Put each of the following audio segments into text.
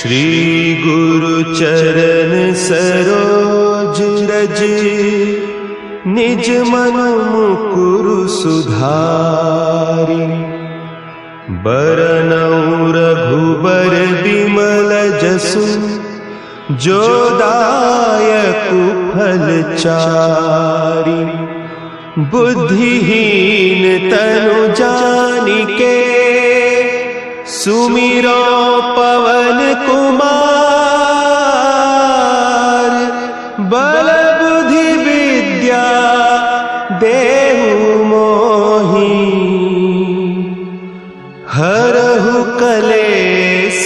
श्री गुरु चरण सरोज रज, निज मन मुकुरु सुधारि। बरनउँ रघुबर बिमल जसु, जो दायकु फल चारि। बुद्धिहीन तनु जानिके, सुमिरो पवन कुमार। बल बुद्धि विद्या देहु मोहि, हरहु कलेस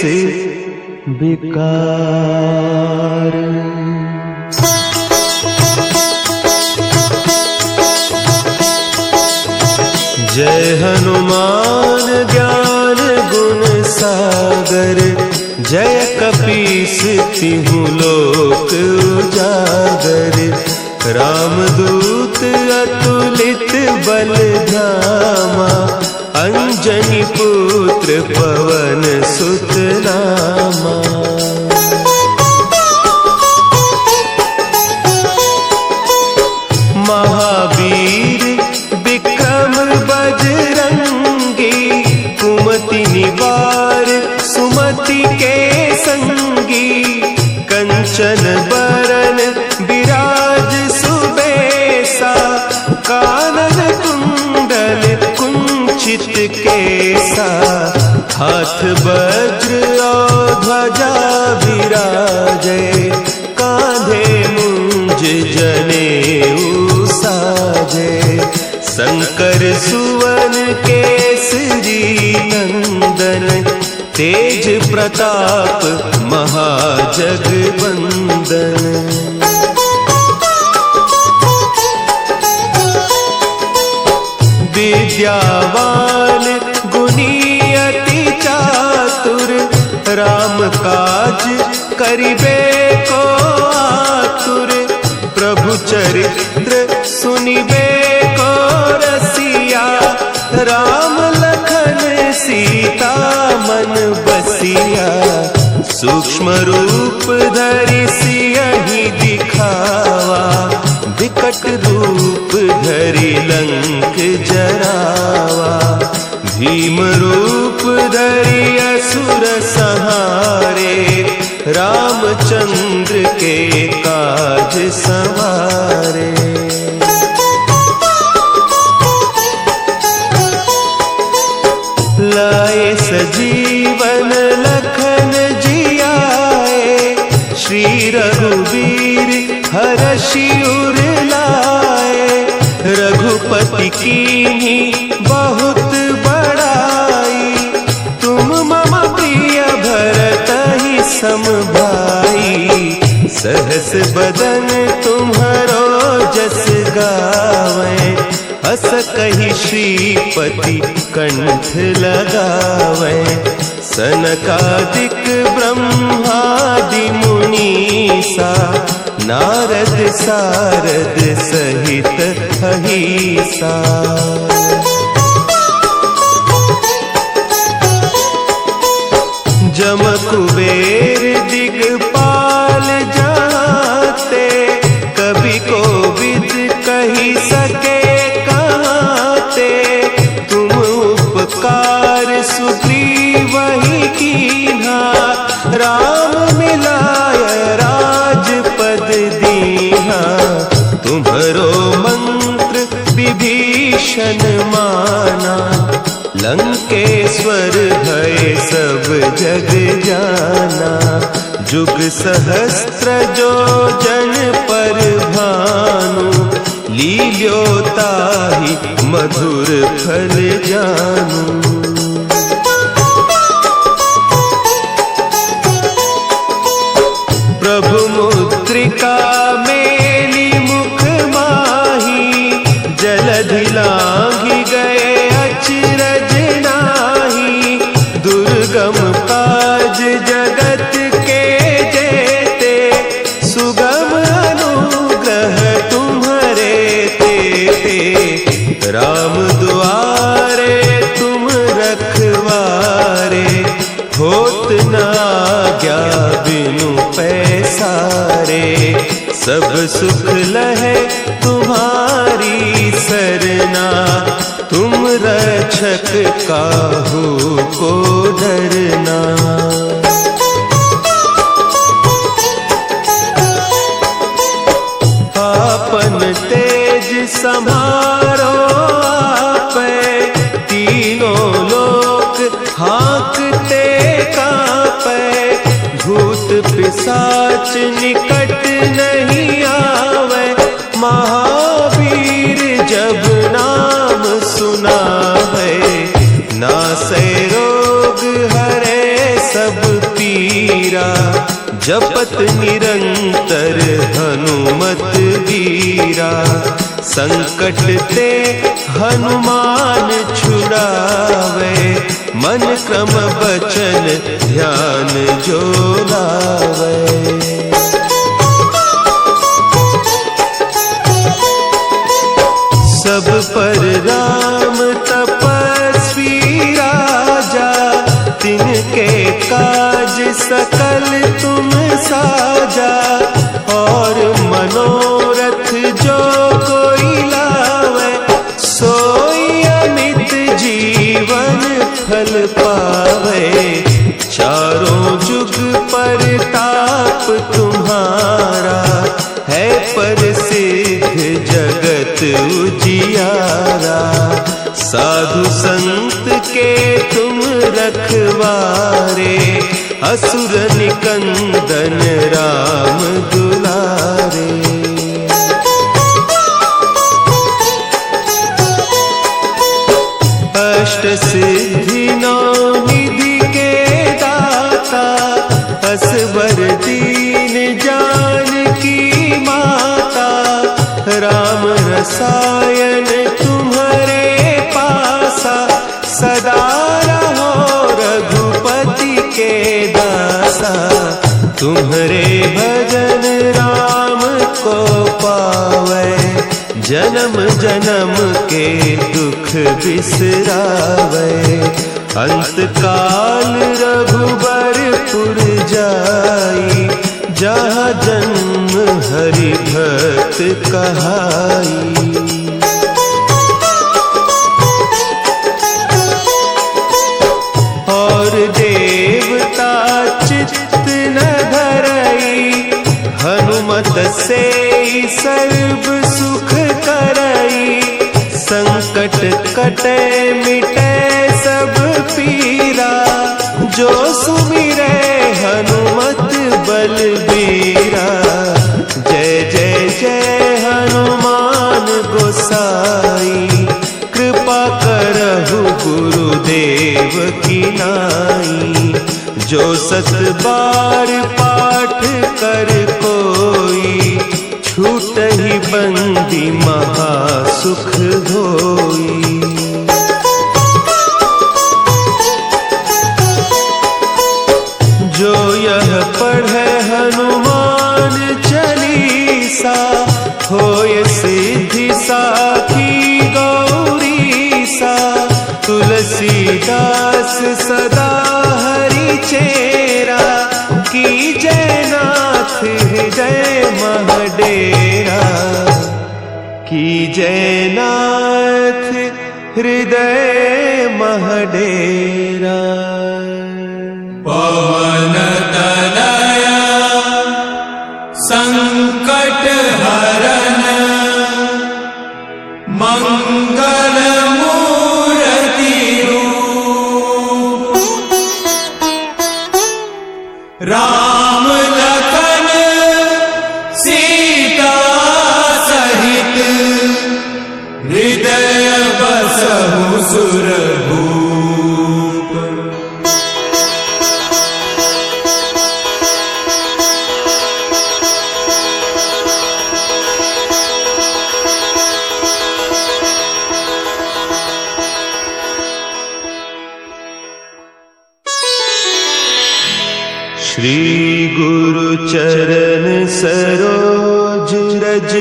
विकार। जय हनुमान ज्ञान गुण सागर, जय कपीस तिहु लोक उजागर। रामदूत अतुलित बल धामा, अंजनी पुत्र पवन सुत नामा। महावीर विक्रम बजरंगी, कुमति निवार सुमति के संगी। कंचन बरन विराज सुबेसा, कानन कुंडल कुंचित केसा। हाथ वज्र और ध्वजा विराजे, कांधे मुंज जनेऊ साजे। शंकर सुवन केसरी नंदन, तेज प्रताप महाजगवंदन। विद्यावान गुणी अति चातुर, राम काज करिबे को आतुर। प्रभु चरित्र सुनिबे को रसिया, राम लखन सीता मन बसिया। सूक्ष्म रूप धरि सियहि दिखावा, विकट रूप धरि लंक जरावा। भीम रूप धरि असुर संहारे, रामचंद्र के काज संवारे। लाए सजीवन लखन जियाए, श्री रघुवीर हरषि उर लाए। रघुपति कीन्ही बहुत बड़ाई, तुम मम प्रिय भरतहि सम भाई। सहस बदन तुम्हरो जस गावें, हस कहि श्रीपति कंठ लगावें। सनकादिक ब्रह्मादि मुनीसा, नारद सारद सहित अहीसा। जम कुबेर दिगपाल जाते, कवि कोविद कहि सके कहते। तुम उपकार सुग्रीवहि कीन्हा, राम मिलाय राजपद दीन्हा। तुम्हरो मंत्र विभीषण माना, लंकेश्वर भय सब जग जाना। जुग सहस्त्र जो जन पर भानु, लील्यो ताहि मधुर फल जानू। प्रभु मुद्रिका मेली मुख माही, जलधि लांघि गए अचरज नाही। दुर्गम काज जगत के जेते, सुगम अनुग्रह तुम्हरे तेते। राम दुआरे तुम रखवारे, होत न आज्ञा बिनु पैसारे। सब सुख लहे तुम्हारी सरना, तुम रक्षक काहू को डरना। आपन तेज समारो आपे, तीनों लोक हाँकते कांपे। भूत पिशाच निकट नहीं आवे, महावीर जब नाम सुनावे। नासै रोग हरे सब पीरा, जपत निरंतर हनुमत वीरा। संकट ते हनुमान छुड़ावे, मन क्रम बचन ध्यान जो लावे। सब पर राम तपस्वी राजा, तिनके काज सकल तुम साजा। और मनोरथ जो कोई लावे, सोई अमित जीवन फल पावे। चारों जुग परताप तुम्हारा, है प्रसिद्ध जगत उजियारा। साधु संत के तुम रखवारे, असुर निकंदन राम दुलारे। अष्ट सिद्धि नौ निधि के दाता, असवर दीन जानकी माता। राम रसायन तुम्हारे पासा, सदा रहो रघुपति के दासा। तुम्हारे भजन राम को पावे, जन्म जन्म के दुख बिसरावे। अंत काल रघुबरपुर जाई, जहाँ जन्म हरि भक्त कहाई। और देवता चित्त न धरई, हनुमत से सर्व सुख करई। संकट कटे मिटे सब पीरा, जो सुमिरे हनुमत बलबीरा। जय जय जय हनुमान गोसाई, कृपा करहु गुरुदेव की नाई। जो सत बार पाठ कर कोई, छूटहि बंदी महासुख होई। जो यह पढ़े हनुमान चालीसा, होय सिद्धि साखी गौरीसा। तुलसीदास सदा हरि चेरा, की जयनाथ हृदय महडेरा। की जयनाथ हृदय महडेरा। पवन तनया संकट हरन, मंगल मूर्ति रूप। राम लखन सीता सहित, हृदय बसहु सुरभूप। श्री गुरु चरण सरोज रज,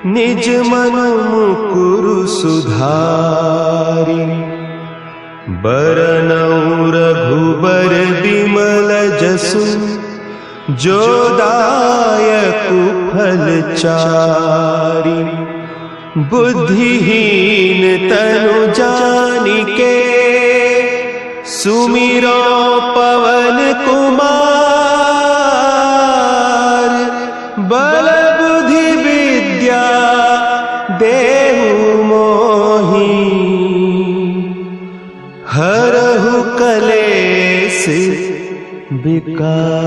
निज मन मुकुरु सुधारि। बरनउँ रघुबर जसु जो दायक फल चारि। बुद्धिहीन तनु जानिके सुमिरो पवन कुमार। बल बुद्धि विद्या देहु मोहि हरहु कलेस विकार।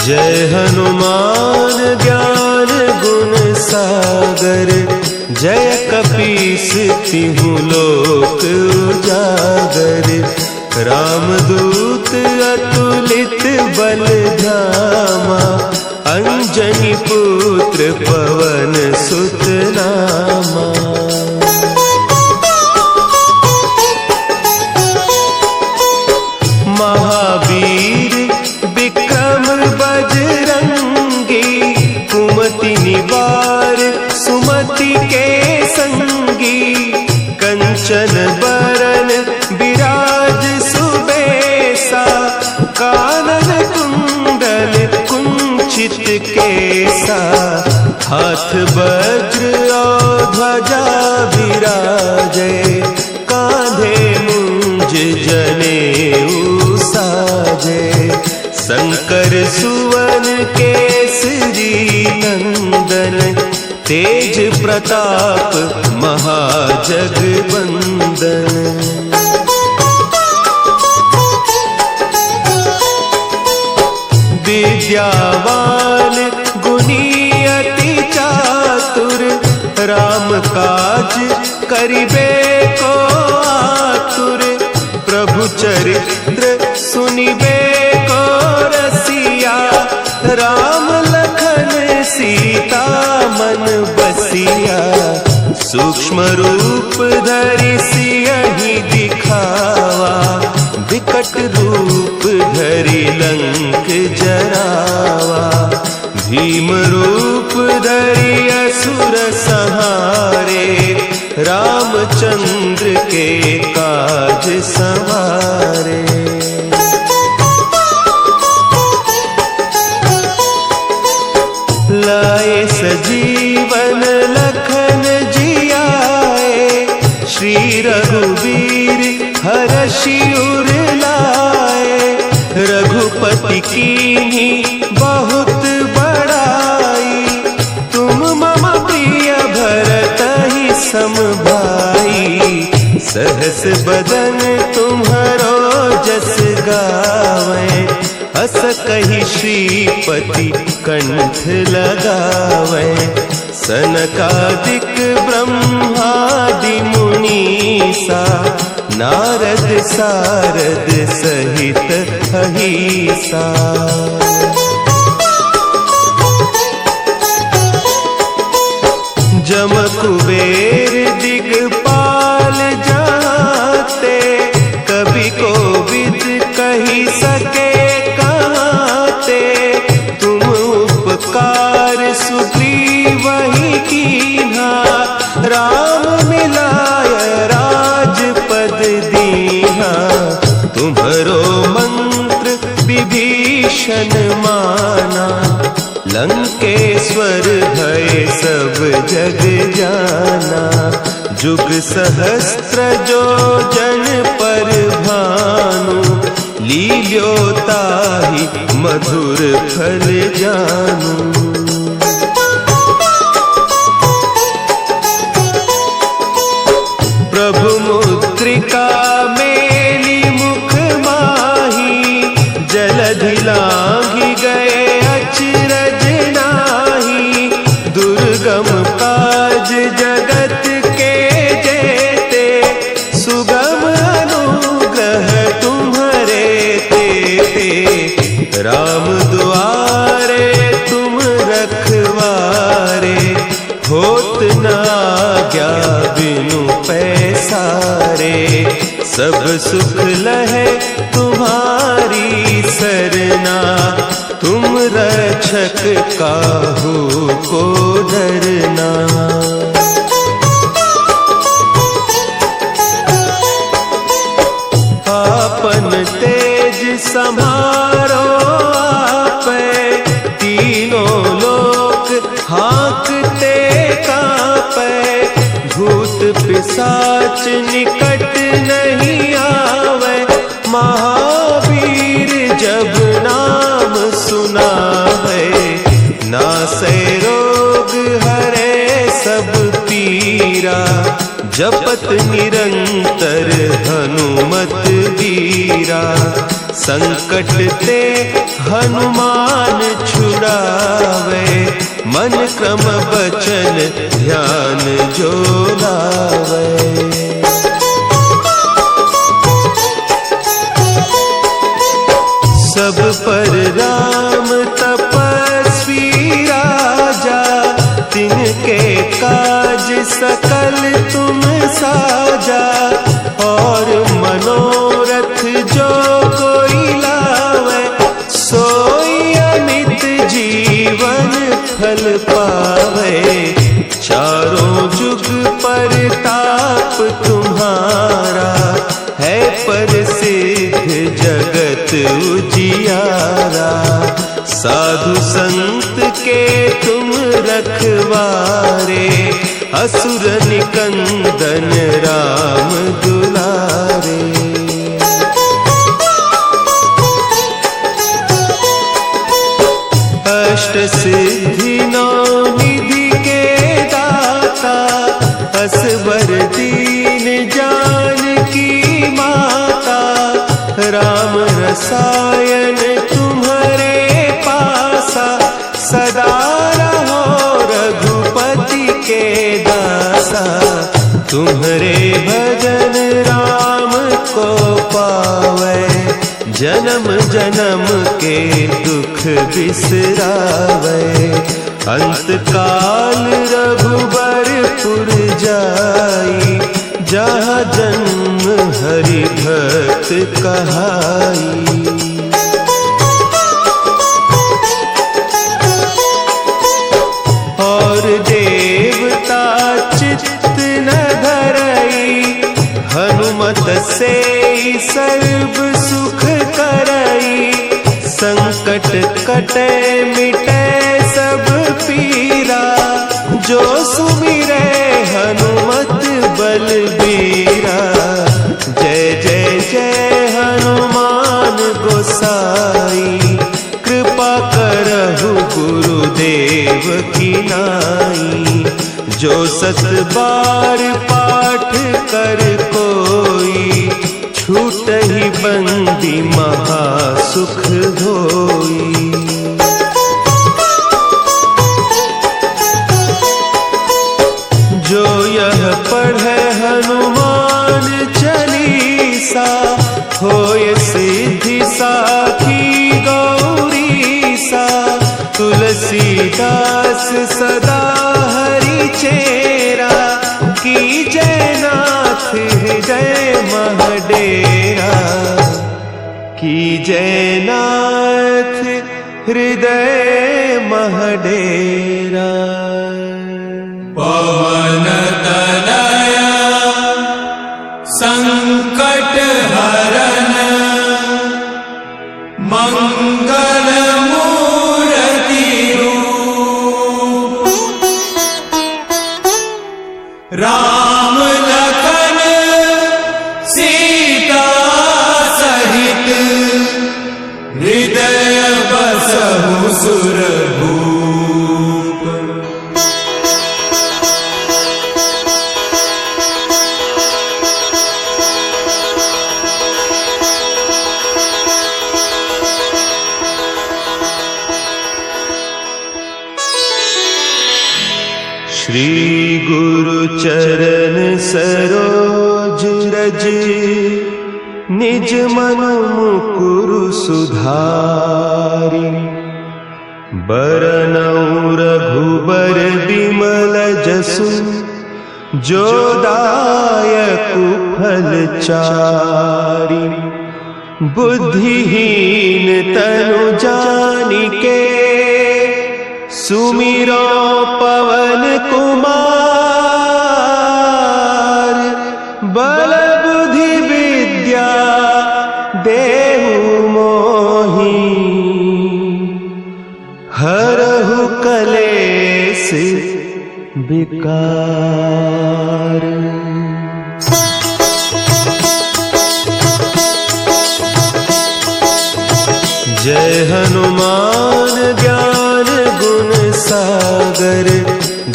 जय हनुमान ज्ञान गुण सागर। जय कपीस तिहु लोक उजागर। रामदूत अतुलित बल धामा। अंजनी पुत्र पवन सुत नामा। महावीर विक्रम बजरंगी। कुमति निवार सुमति के संगी। कंचन बरन विराज सुबेसा। कानन कुंडल कुंचित केसा। हाथ वज्र और ध्वजा विराजे। कांधे मुंज जनेऊ साजे। शंकर सुवन केसरी नंदन। तेज प्रताप महाजगवंदन। विद्यावान गुणी अति चातुर। राम काज करिबे को आतुर। प्रभु चरित्र सुनिबे को रसिया। राम लखन सीता मन बसिया। सूक्ष्म रूप धरि सियहि दिखावा। विकट रूप धरि लंक जरावा। भीम रूप धरि असुर संहारे। रामचंद्र के काज संवारे। लाए सजीवन लखन जियाए। श्री रघुवीर हरषि उर लाए। रघुपति कीन्ही बहुत बड़ाई। तुम मम प्रिय भरतहि सम भाई। सहस बदन तुम्हरो जस गावें। अस कहि श्रीपति कंठ लगावें। सनकादिक ब्रह्मादि मुनीसा। नारद सारद सहित अहीसा। जम कुबेर दिगपाल जाते। कवि कोविद कही सके कहते। तुम उपकार सुग्रीवहि कीन्हा। राम मिलाय राजपद दीन्हा। तुम्हरो मंत्र विभीषण माना। लंकेश्वर भय सब जग जाना। जुग सहस्त्र जो जन पर भानु। लील्योताहि मधुर फल जानू। प्रभु मुद्रिका मेली मुख माही। जलधि लांघि गए अचरज नाही। दुर्गम काज जगत के जेते। सुगम अनुग्रह तुम्हरे तेते। राम दुआरे तुम रखवारे। होत न आज्ञा बिनु पैसारे। सब सुख लहे तुम्हारी सरना। तुम रक्षक काहू को डरना। हाँकते कांपे, भूत पिशाच निकट नहीं आवे। महावीर जब नाम सुनावे, नासे रोग हरे सब पीरा। जपत निरंतर हनुमत वीरा, संकट ते हनुमान छुड़ावे। मन क्रम बचन ध्यान जो लावे। सब पर राम तपस्वी राजा, तिनके काज सकल तुम साजा। और मनोरथ जो कोई लावे, सोई अमित जीवन फल पावे। चारों जुग परताप तुम्हारा, है प्रसिद्ध जगत उजियारा। साधु संत के तुम रखवारे, असुर निकंदन राम दुलारे। अष्ट सिद्धि नौ निधि के दाता, असवर दीन जानकी माता। राम रसायन तुम्हारे पासा, सदा रहो रघुपति के दासा। तुम्हारे भजन राम को पावे, जन्म जन्म के दुख बिसरावे। अंत काल रघुबरपुर जाई, जहाँ जन्म हरि भक्त कहाई। और देवता चित्त न धरई, हनुमत से सर्व सुख करई। संकट कटे मिटे सब पीरा, जो सुमिरे हनुमत बलबीरा। जय जय जय हनुमान गोसाई, कृपा करहु गुरुदेव की नाई। जो सत बार पाठ कर कोई, छूट ही बंदी महासुख होई। जो यह पढ़े हनुमान चालीसा, होय सिद्धि साखी गौरीसा। तुलसीदास सदा हरि चेरा, की जयनाथ हृदय महडेरा। की जयनाथ हृदय महडेरा। पवन तनया संकट हरन, मंगल मूर्ति रूप। राम लखन सीता सहित, हृदय बसहु सुरभूप। श्री गुरु चरण सरोज रज, निज मन मुकुरु सुधारि। बरनउँ रघुबर बिमल जसु, जो दायकु फल चारि। बुद्धिहीन तनु जानिके, सुमिरो पवन कुमार। बल बुद्धि विद्या देहु मोहि, हरहु कलेस विकार। जय हनुमान ज्ञान गुण सागर,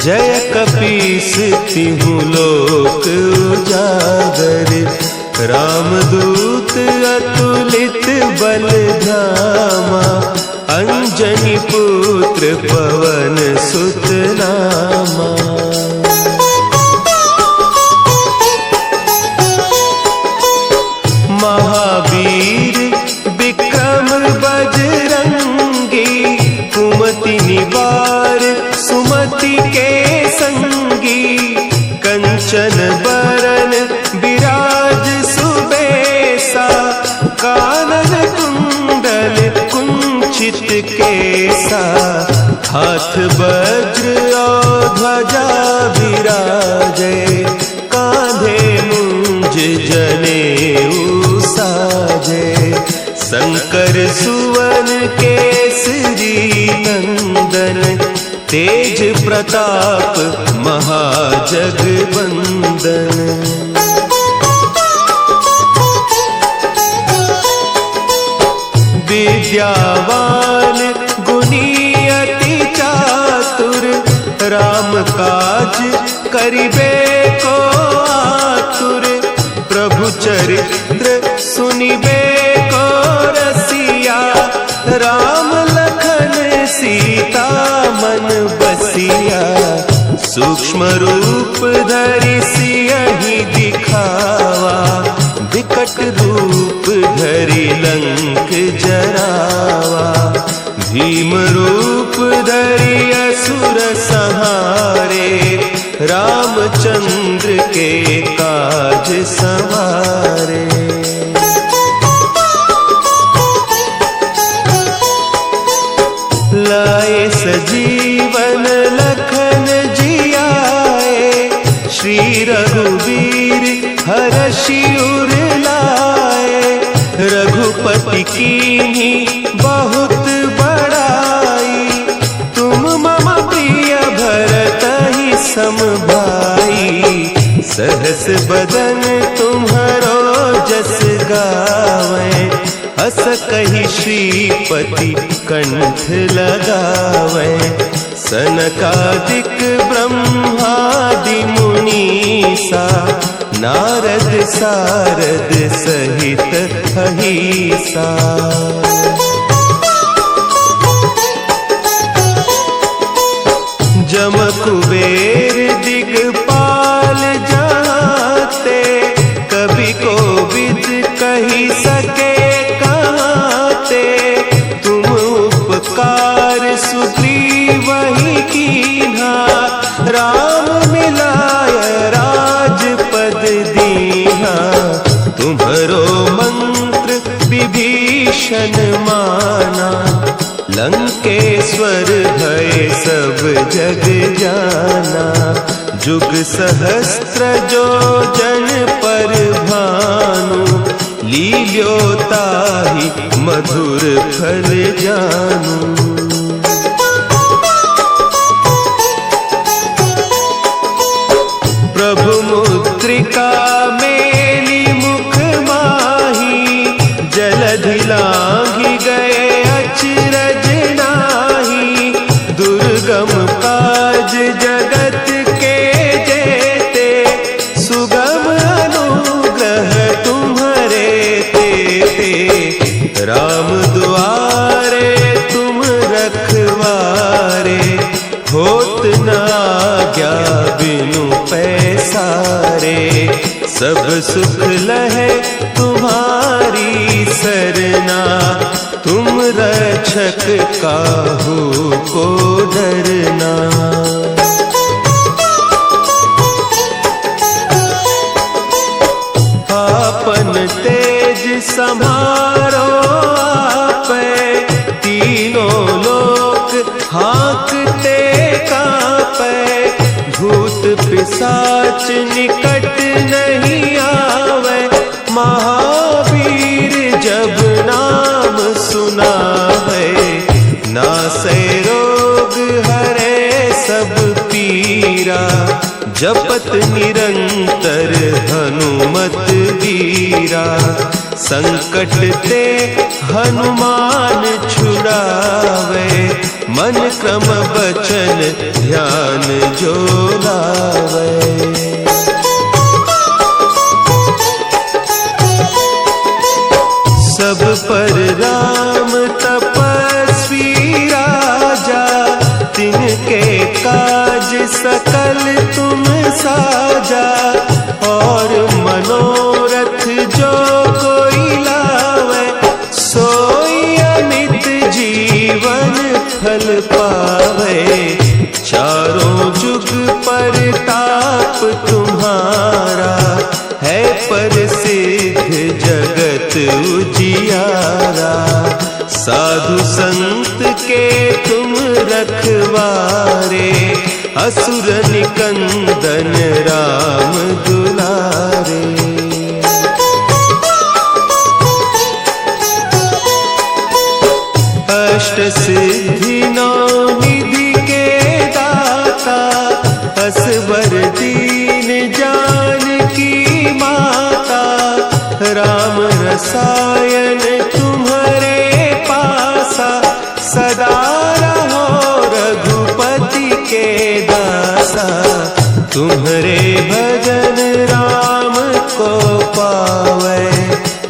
जय कपीस तिहु लोक उजागर। रामदूत अतुलित बल धामा, अंजनी पुत्र पवन सुत नामा। महावीर विक्रम बजरंगी, कुमति निवार सुमति के संगी। कंचन बरन विराज सुबेसा, कानन कुंडल कुंचित केसा। हाथ वज्र और ध्वजा विराजे, कांधे मुंज जनेऊ साजे। शंकर सुवन केसरी नंदन, तेज प्रताप महाजगवंदन। विद्यावान गुणी अति चातुर, राम काज करिबे को आतुर। प्रभु चरित्र सुनिबे को रसिया, राम लखन सीता मन बसिया। सूक्ष्म रूप धरि सियहि दिखावा, विकट रूप धरि लंक जरावा। भीम रूप धरि असुर संहारे, रामचंद्र के काज संवारे। लाए सजीवन लखन जियाए, श्री रघुवीर हरषि उर लाए। रघुपति कीन्ही बहुत बड़ाई, तुम मम प्रिय भरतहि सम भाई। सहस बदन तुम्हरो जस गावें, अस कहि श्रीपति कंठ लगावें। सनकादिक ब्रह्मादि मुनीसा, नारद सारद सहित अहीसा। जम कुबेर दिगपाल जाते, कवि कोविद कही सके कहते। तुम उपकार सुग्रीवहि कीन्हा, राम मिलाय राजपद दीन्हा। तुम्हरो मंत्र विभीषण माना, लंकेश्वर भय सब जग जाना। जुग सहस्त्र जो जन पर भानु, लील्योताहि मधुर फल जानू। प्रभु मुद्रिका मेली मुख माही, जलधि लांघि गए अचरज नाही। दुर्गम काज जगत के जेते, सुगम अनुग्रह तुम्हरे तेते। राम दुआरे तुम रखवारे, होत न आज्ञा बिनु पैसारे। सब सुख लहे तुम्हारी सरना, तुम रक्षक काहू को डरना। आपन तेज समारो आपे, तीनों लोक हाँकते कांपे। भूत पिशाच निकट नहीं आवे, महावीर जब नाम सुनावे। नासै रोग हरे सब पीरा, वीरा, जपत निरंतर हनुमत वीरा। संकट ते हनुमान छुड़ावे, मन क्रम बचन ध्यान जो लावे। सब पर राम तपस्वी राजा, तिनके काज सकल तुम साजा। और मनोरथ जो कोई लावे, सोई अमित जीवन फल पावे। चारों जुग परताप तुम्हारा, है प्रसिद्ध जगत उजियारा। साधु संत के तुम रखवारे, असुर निकंदन राम दुलारे। अष्ट सिद्धि नौ निधि के दाता, असवर दीन जानकी माता। राम रसायन तुम्हारे पासा, सदा रहो रघुपति के दासा। तुम्हारे भजन राम को पावे,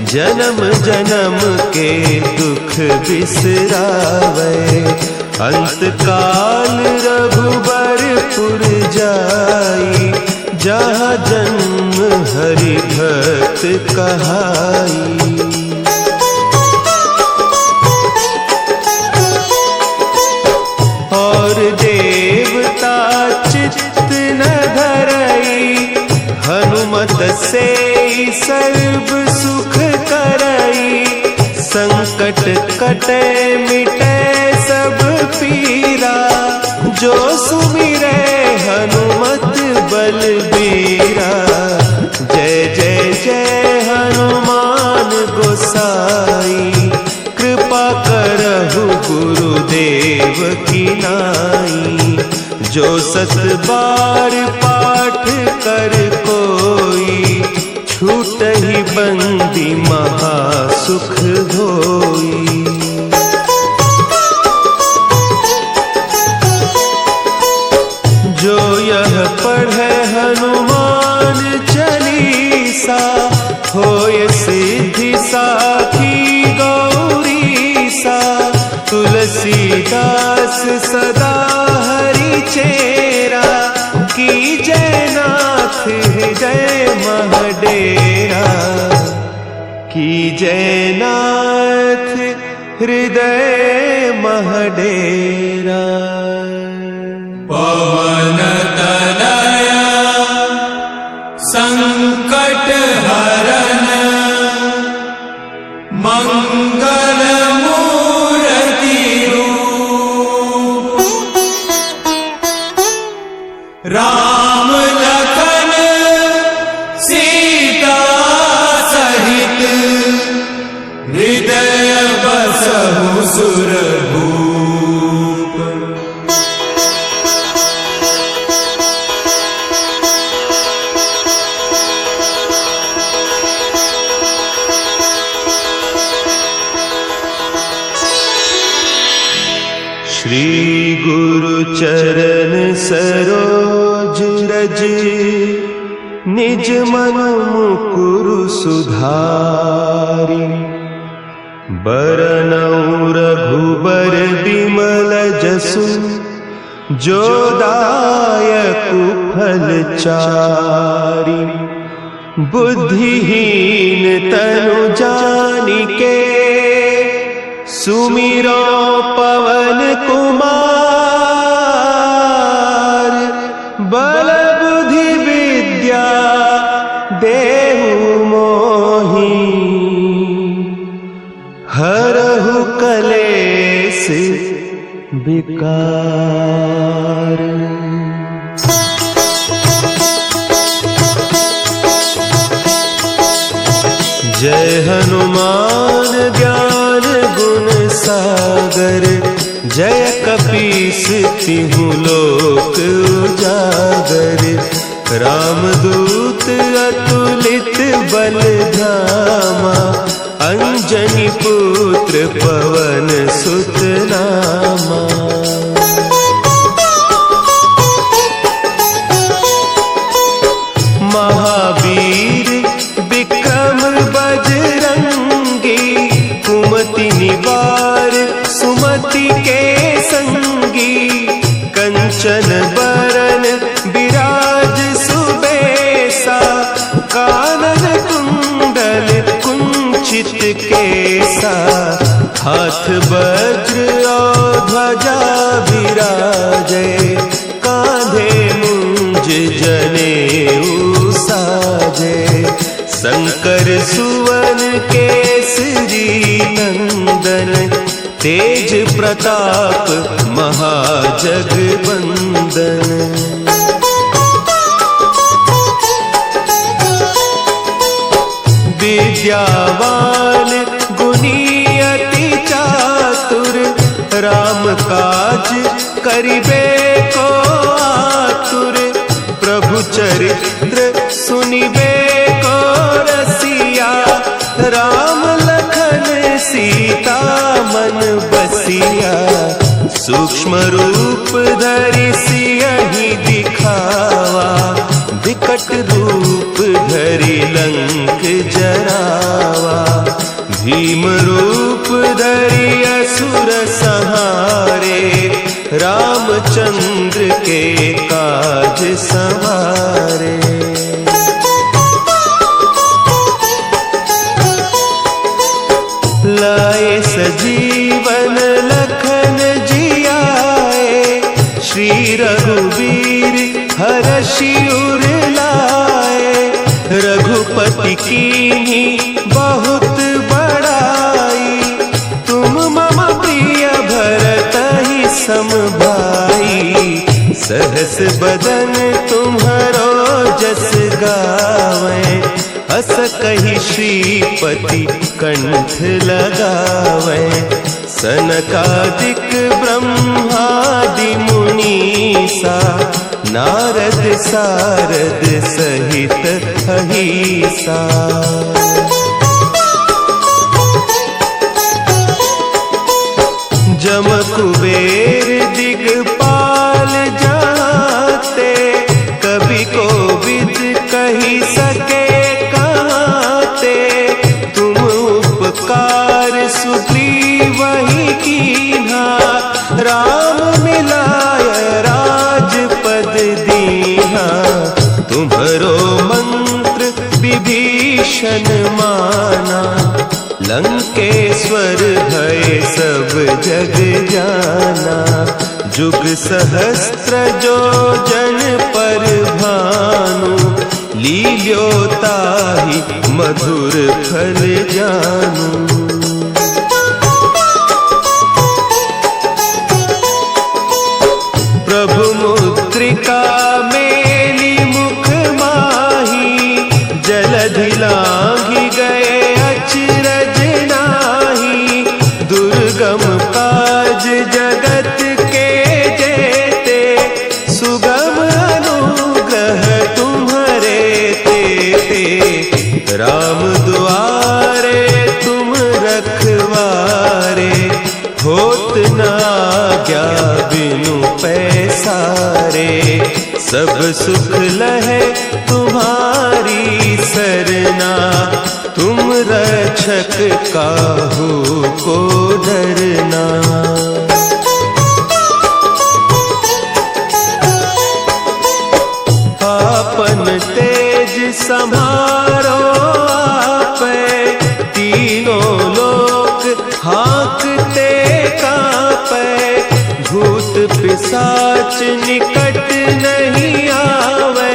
जन्म जन्म के दुख बिसरावे। अंत काल रघुबरपुर जाई, जहाँ जन्म हरि भक्त कहाई। और देवता चित्त न धरई, हनुमत से सर्व सुख करई। संकट कटे मिटे सब पीरा, जो सुमिरे हनुमत बलबीरा। जय जय जय हनुमान गोसाई, कृपा करहु गुरुदेव की नाई। जो सत बार पाठ कर कोई, छूटहि बंदी महासुख होई। जो यह पढ़े हनुमान चालीसा, होय सिद्धि साखी गौरीसा। तुलसीदास सदा हरि चेरा, की जयनाथ हृदय महडेरा। की जयनाथ हृदय महडेरा। पवन तनया संकट हरन, मंगल मूर्ति रूप। राम लखन सीता सहित, हृदय बसहु सुरभूप। श्री गुरु चरण सरोज रज, निज मन मुकुरु सुधारि। बरनउँ रघुबर बिमल जसु, जो दायकु फल चारि। बुद्धिहीन तनु जानिके, सुमिरो पवन कुमार। बल बुद्धि विद्या देहु मोहि, हरहु कलेस विकार। जय हनुमान ज्ञान गुण सागर, जय कपीस तिहु लोक उजागर, रामदूत अतुलित बल धामा, अंजनी पुत्र पवन सुत नामा। महावीर विक्रम बजरंगी, कुमति निवार सुमति के संगी, कंचन बरन विराज सुबेसा, कानन कुंडल कुंचित केसा, हाथ वज्र और ध्वजा विराजे, कांधे मुंज जनेऊ साजे, शंकर सुवन केसरी नंदन, तेज प्रताप महाजगवंदन। विद्यावान गुणी अति चातुर, राम काज करिबे को आतुर, प्रभु चरित्र सुनिबे को रसिया, राम लखन सीता मन बसिया, सूक्ष्म रूप धरि सियहि दिखावा, विकट रूप धरि लंक जरावा, भीम रूप धरि असुर संहारे, रामचंद्र के काज संवारे। लाए सजीवन लखन जियाए, श्री रघुवीर हरषि उर लाए, रघुपति कीन्ही बहुत बड़ाई, तुम मम प्रिय भरतहि सम भाई, सहस बदन तुम्हरो जस गावें, हस कहि श्रीपति कंठ लगावें, सनकादिक ब्रह्मादि मुनीसा, नारद सारद सहित अहीसा। जम कुबेर दिगपाल जाते, कवि कोविद कही सके कहते, तुम उपकार सुग्रीवहि कीन्हा, राम मिलाय राजपद दीन्हा, तुम्हरो मंत्र विभीषण माना, लंकेश्वर भय सब जग जाना, जुग सहस्त्र जो जन पर भानु, लील्योताहि मधुर फल जानू। प्रभु मुद्रिका मेली मुख माही, जलधि लांघि गए अचरज नाही, दुर्गम काज जगत के जेते, सुगम अनुग्रह तुम्हारे तेते, राम दुआरे तुम रखवारे, होत न आज्ञा बिनु पैसारे, सब सुख लहे तुम्हारी सरना, तुम रक्षक काहू को डरना। आपन तेज समारो आपे, तीनों लोक हाँकते कांपे, भूत पिशाच निकट नहीं आवे,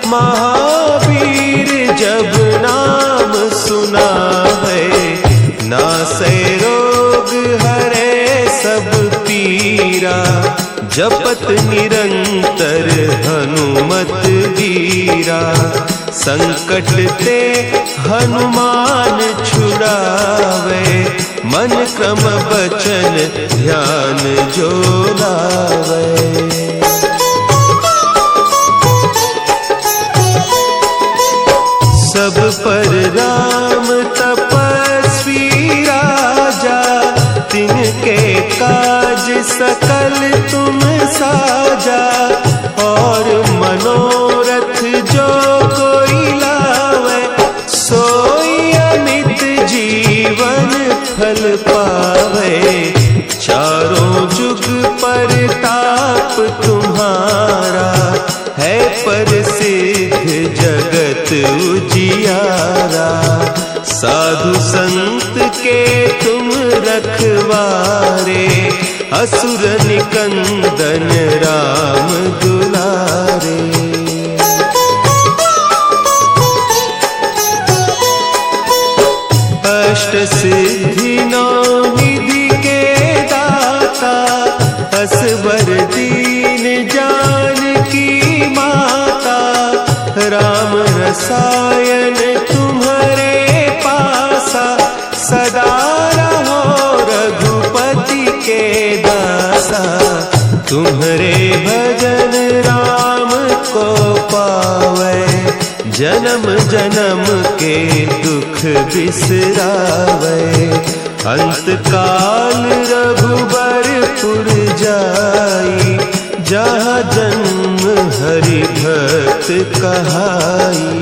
महावीर जब नाम सुना है, नासै रोग हरे सब पीरा, जपत निरंतर हनुमत वीरा, संकट ते हनुमान छुड़ावे, मन क्रम बचन ध्यान जो लावे। सब पर राम तपस्वी राजा, तिनके काज सकल तुम साजा। और मनोरथ जो कोई लावे, सोई अमित जीवन फल पावे। चारों जुग परताप तुम्हारा, है प्रसिद्ध जगत उजियारा। साधु संत के तुम रखवारे, असुर निकंदन राम दुलारे। अष्ट सिद्धि नौ निधि के दाता, असवर दीन जानकी माता। राम रसायन तुम्हारे पासा, सदा रहो रघुपति के दासा। तुम्हारे भजन राम को पावे, जन्म जन्म के दुख बिसरावे। अंत काल रघुबरपुर जाई, जहाँ जन्म हरि भक्त कहाई।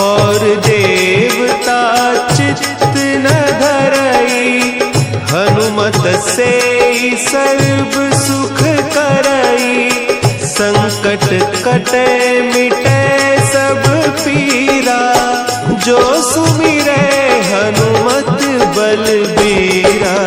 और देवता चित्त न धरई, हनुमत से सर्व सुख करई। संकट कटे मिटे सब पीरा, जो सुमिरे हनुमत बलबीरा।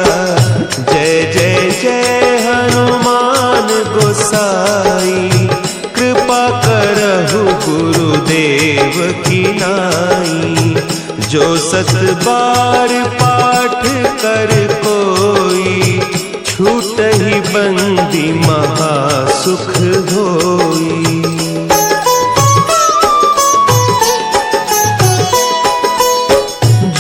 जय जय जय हनुमान गोसाई, कृपा करहु गुरुदेव की नाई। जो सत बार पाठ कर कोई, छूटहि बंदी महासुख होई।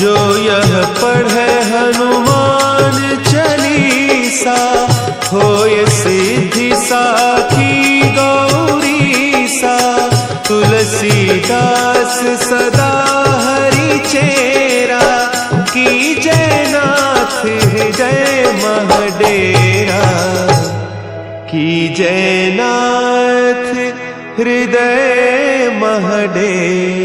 जो यह पढ़े हनुमान चालीसा, होय सिद्धि साखी गौरीसा। तुलसीदास सदा हरि चेरा, की जयनाथ हृदय महडेरा। की जयनाथ हृदय महडेरा।